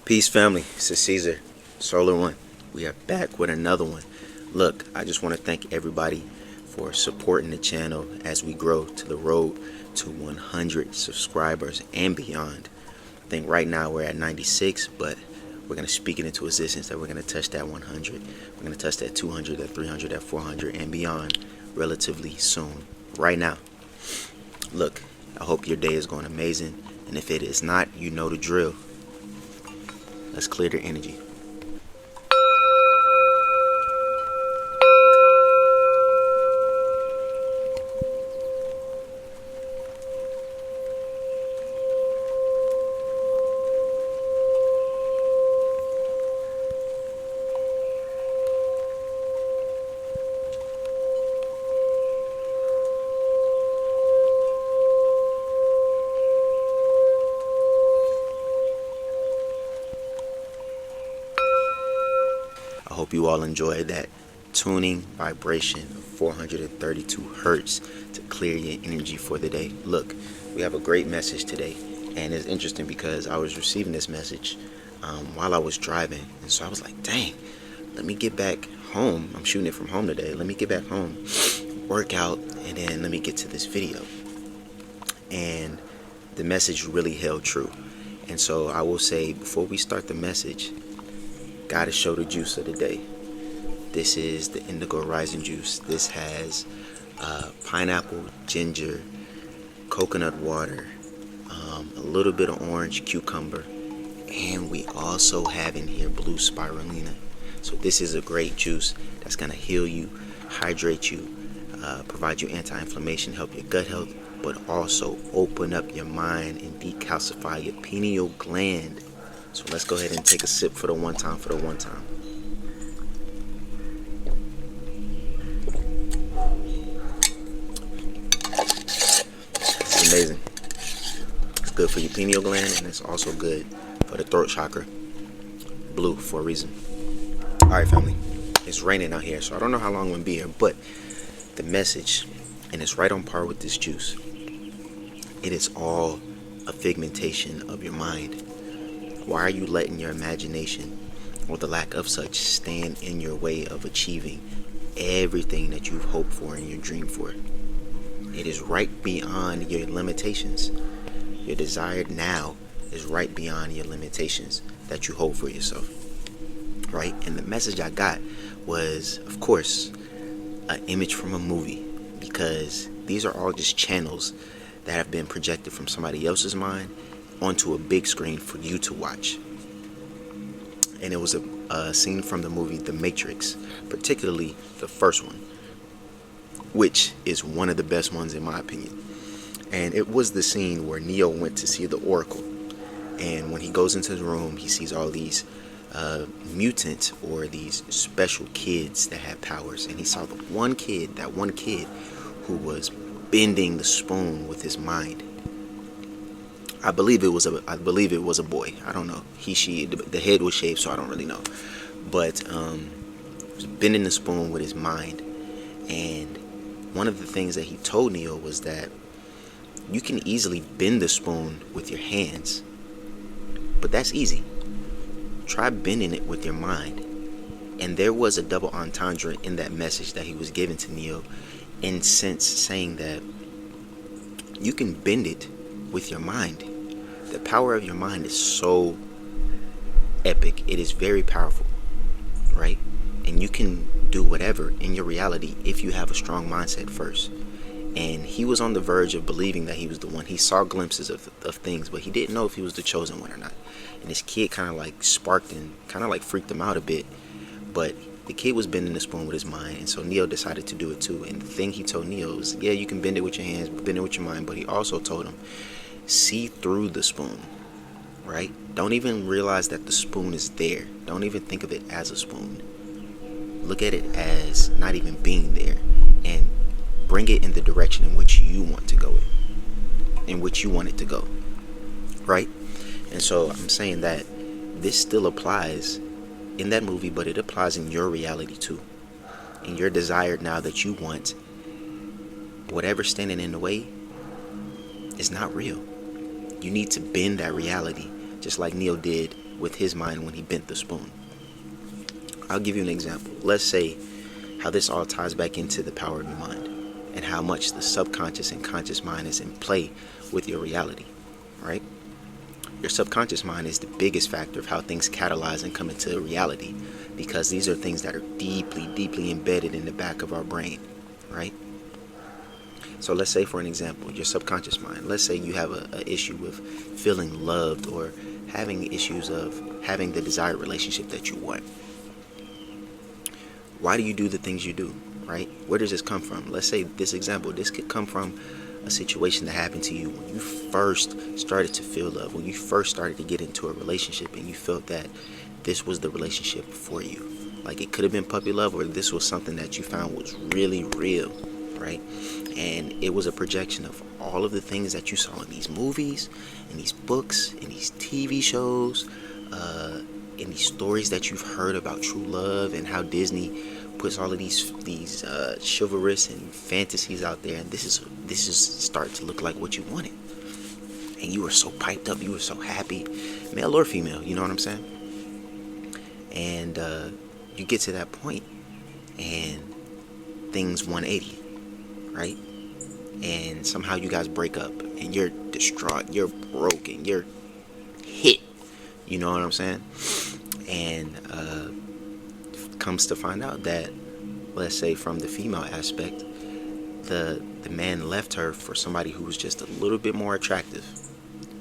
Peace, family. This is Caesar, Solar One. We are back with another one. Look, I just want to thank everybody for supporting the channel as we grow to the road to 100 subscribers and beyond. I think right now we're at 96, but we're going to speak it into existence that we're going to touch that 100. We're going to touch that 200, that 300, that 400, and beyond relatively soon. Right now. Look, I hope your day is going amazing, and if it is not, you know the drill. Let's clear the energy. I hope you all enjoyed that tuning vibration of 432 hertz to clear your energy for the day. Look, we have a great message today, and it's interesting because I was receiving this message while I was driving, and so I was like, dang, let me get back home. I'm shooting it from home today. Let me get back home, work out, and then let me get to this video. And the message really held true. And so I will say, before we start the message, gotta show the juice of the day. This is the indigo rising juice. This has pineapple, ginger, coconut water, a little bit of orange cucumber, and we also have in here blue spirulina. So this is a great juice that's gonna heal you, hydrate you, provide you anti-inflammation, help your gut health, but also open up your mind and decalcify your pineal gland. So let's go ahead and take a sip for the one time, It's amazing. It's good for your pineal gland, and it's also good for the throat chakra. Blue for a reason. Alright, family. It's raining out here, so I don't know how long I'm going to be here, but the message, and it's right on par with this juice. It is all a figmentation of your mind. Why are you letting your imagination, or the lack of such, stand in your way of achieving everything that you've hoped for and you dreamed for? It is right beyond your limitations. Your desired now is right beyond your limitations that you hold for yourself. Right? And the message I got was, of course, an image from a movie, because these are all just channels that have been projected from somebody else's mind onto a big screen for you to watch. And it was a scene from the movie The Matrix, particularly the first one, which is one of the best ones in my opinion. And it was the scene where Neo went to see the Oracle, and when he goes into the room, he sees all these mutant, or these special kids that had powers, and he saw that one kid who was bending the spoon with his mind. I believe it was a boy. I don't know. He, she. The head was shaved, so I don't really know. But he was bending the spoon with his mind, and one of the things that he told Neo was that you can easily bend the spoon with your hands, but that's easy. Try bending it with your mind. And there was a double entendre in that message that he was giving to Neo, in sense saying that you can bend it with your mind. The power of your mind is so epic. It is very powerful, right? And you can do whatever in your reality if you have a strong mindset first. And he was on the verge of believing that he was the one. He saw glimpses of things, but he didn't know if he was the chosen one or not. And this kid kind of like sparked and kind of like freaked him out a bit. But the kid was bending the spoon with his mind, and so Neo decided to do it too. And the thing he told Neo was, yeah, you can bend it with your hands, bend it with your mind, but he also told him, see through the spoon, right? Don't even realize that the spoon is there. Don't even think of it as a spoon. Look at it as not even being there, and bring it in the direction in which you want to go, in which you want it to go, right? And so I'm saying that this still applies in that movie, but it applies in your reality too. In your desire now that you want, whatever's standing in the way is not real. You need to bend that reality, just like Neo did with his mind when he bent the spoon. I'll give you an example. Let's say how this all ties back into the power of your mind and how much the subconscious and conscious mind is in play with your reality, right? Your subconscious mind is the biggest factor of how things catalyze and come into reality, because these are things that are deeply, deeply embedded in the back of our brain, right? So let's say, for an example, your subconscious mind, let's say you have a issue with feeling loved or having issues of having the desired relationship that you want. Why do you do the things you do, right? Where does this come from? Let's say this example, this could come from a situation that happened to you when you first started to feel love, when you first started to get into a relationship and you felt that this was the relationship for you. Like, it could have been puppy love, or this was something that you found was really real, right? And it was a projection of all of the things that you saw in these movies, in these books, in these TV shows, in these stories that you've heard about true love and how Disney puts all of these chivalrous and fantasies out there, and this is starting to look like what you wanted, and you were so piped up, you were so happy, male or female, you know what I'm saying? And you get to that point, and things 180, right? And somehow you guys break up, and you're distraught, you're broken, you're hit. You know what I'm saying? And comes to find out that, let's say from the female aspect, the man left her for somebody who was just a little bit more attractive.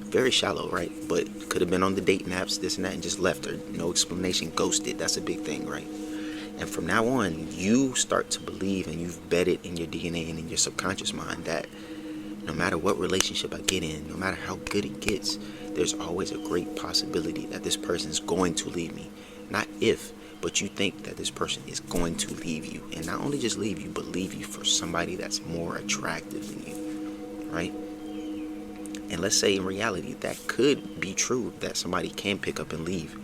Very shallow, right? But could have been on the dating apps, this and that, and just left her. No explanation, ghosted. That's a big thing, right? And from now on, you start to believe, and you've betted in your DNA and in your subconscious mind that no matter what relationship I get in, no matter how good it gets, there's always a great possibility that this person is going to leave me. Not if, but you think that this person is going to leave you. And not only just leave you, but leave you for somebody that's more attractive than you, right? And let's say in reality, that could be true, that somebody can pick up and leave.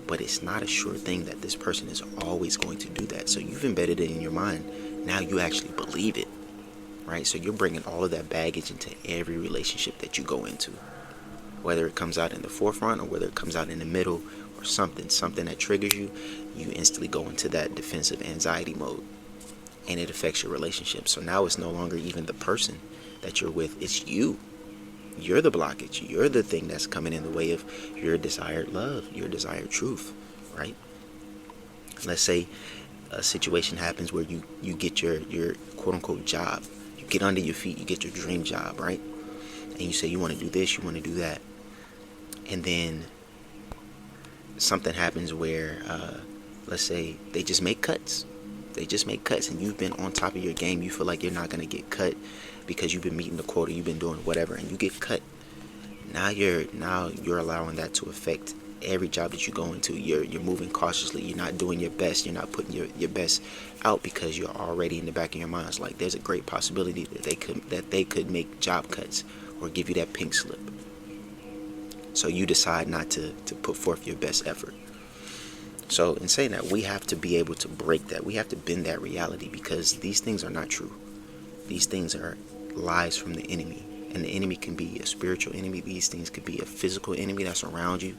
But it's not a sure thing that this person is always going to do that. So you've embedded it in your mind. Now you actually believe it, right? So you're bringing all of that baggage into every relationship that you go into. Whether it comes out in the forefront or whether it comes out in the middle or something that triggers you, you instantly go into that defensive anxiety mode, and it affects your relationship. So now it's no longer even the person that you're with, it's you. You're the blockage. You're the thing that's coming in the way of your desired love, your desired truth, right? Let's say a situation happens where you get your quote-unquote job. You get under your feet, you get your dream job, right? And you say you want to do this, you want to do that. And then something happens where, let's say, they just make cuts. They just make cuts, and you've been on top of your game. You feel like you're not going to get cut because you've been meeting the quota, you've been doing whatever, and you get cut. Now you're allowing that to affect every job that you go into. You're moving cautiously. You're not doing your best. You're not putting your best out because you're already in the back of your mind. It's like there's a great possibility that they could make job cuts or give you that pink slip. So you decide not to put forth your best effort. So in saying that, we have to be able to break that. We have to bend that reality, because these things are not true. These things are lies from the enemy. And the enemy can be a spiritual enemy. These things could be a physical enemy that's around you.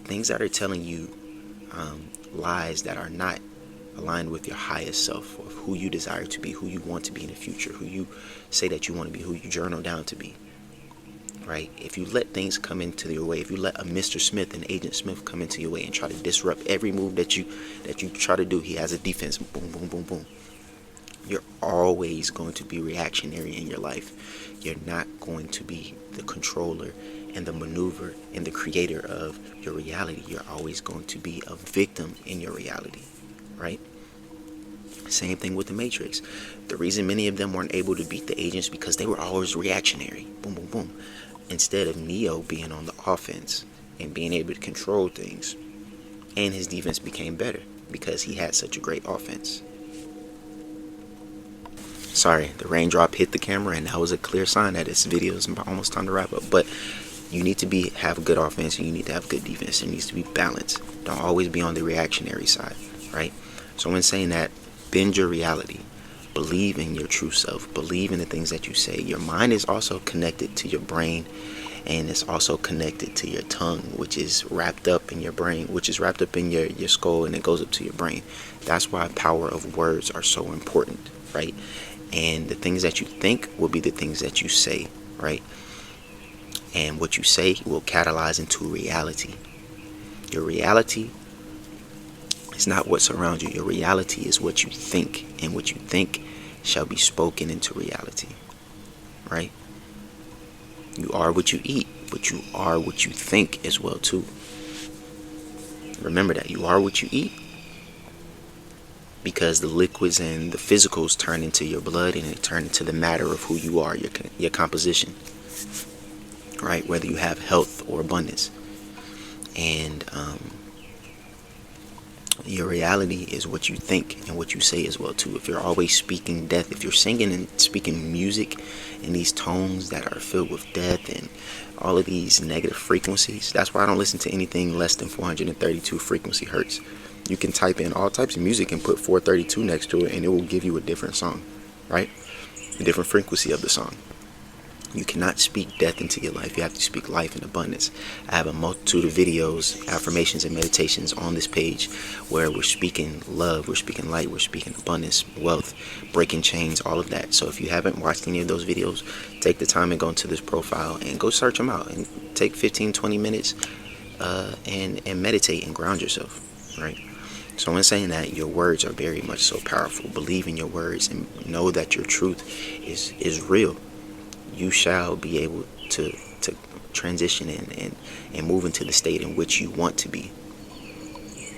Things that are telling you lies that are not aligned with your highest self, of who you desire to be, who you want to be in the future, who you say that you want to be, who you journal down to be. Right? If you let things come into your way, if you let a Mr. Smith and Agent Smith come into your way and try to disrupt every move that you try to do, he has a defense. Boom, boom, boom, boom. You're always going to be reactionary in your life. You're not going to be the controller and the maneuver and the creator of your reality. You're always going to be a victim in your reality, right? Same thing with the Matrix. The reason many of them weren't able to beat the agents because they were always reactionary. Boom, boom, boom. Instead of Neo being on the offense and being able to control things. And his defense became better because he had such a great offense. Sorry, the raindrop hit the camera, and that was a clear sign that this video is almost time to wrap up. But you need to have a good offense, and you need to have good defense. It needs to be balanced. Don't always be on the reactionary side, right? So in saying that, bend your reality. Believe in your true self. Believe in the things that you say. Your mind is also connected to your brain and it's also connected to your tongue, which is wrapped up in your brain, which is wrapped up in your skull, and it goes up to your brain. That's why power of words are so important, right? And the things that you think will be the things that you say, right? And what you say will catalyze into reality. Your reality is not what's around you. Your reality is what you think, and what you think shall be spoken into reality, right? You are what you eat, but you are what you think as well too. Remember that you are what you eat, because the liquids and the physicals turn into your blood, and it turn into the matter of who you are, your composition, right? Whether you have health or abundance. And your reality is what you think and what you say as well too. If you're always speaking death, if you're singing and speaking music in these tones that are filled with death and all of these negative frequencies, that's why I don't listen to anything less than 432 frequency hertz. You can type in all types of music and put 432 next to it, and it will give you a different song, right? A different frequency of the song. You cannot speak death into your life. You have to speak life in abundance. I have a multitude of videos, affirmations, and meditations on this page where we're speaking love, we're speaking light, we're speaking abundance, wealth, breaking chains, all of that. So if you haven't watched any of those videos, take the time and go into this profile and go search them out and take 15-20 minutes and meditate and ground yourself, right? So in saying that, your words are very much so powerful. Believe in your words and know that your truth is real. You shall be able to transition and move into the state in which you want to be,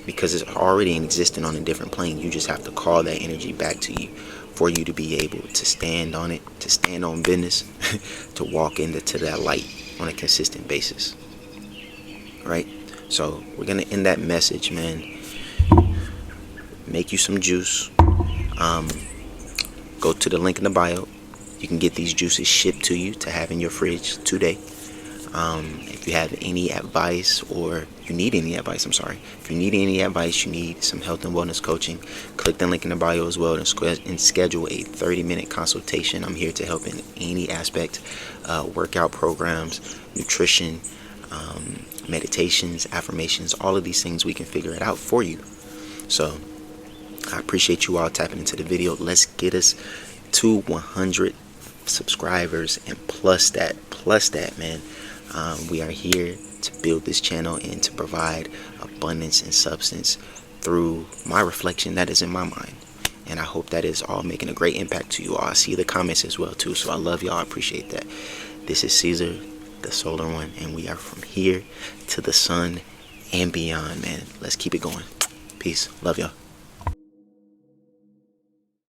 because it's already existing on a different plane. You just have to call that energy back to you for you to be able to stand on it, to stand on business, to walk into that light on a consistent basis, right? So we're gonna end that message, man. Make you some juice. Go to the link in the bio. You can get these juices shipped to you to have in your fridge today. If you have any advice, or you need any advice, if you need any advice, you need some health and wellness coaching, click the link in the bio as well and schedule a 30-minute consultation. I'm here to help in any aspect, workout programs, nutrition, meditations, affirmations, all of these things. We can figure it out for you. So I appreciate you all tapping into the video. Let's get us to 100 subscribers and plus that, man. We are here to build this channel and to provide abundance and substance through my reflection that is in my mind, and I hope that is all making a great impact to you all. I see the comments as well too, so I love y'all. I appreciate that. This is Caesar, the Solar One, and we are from here to the sun and beyond, man. Let's keep it going. Peace. Love y'all.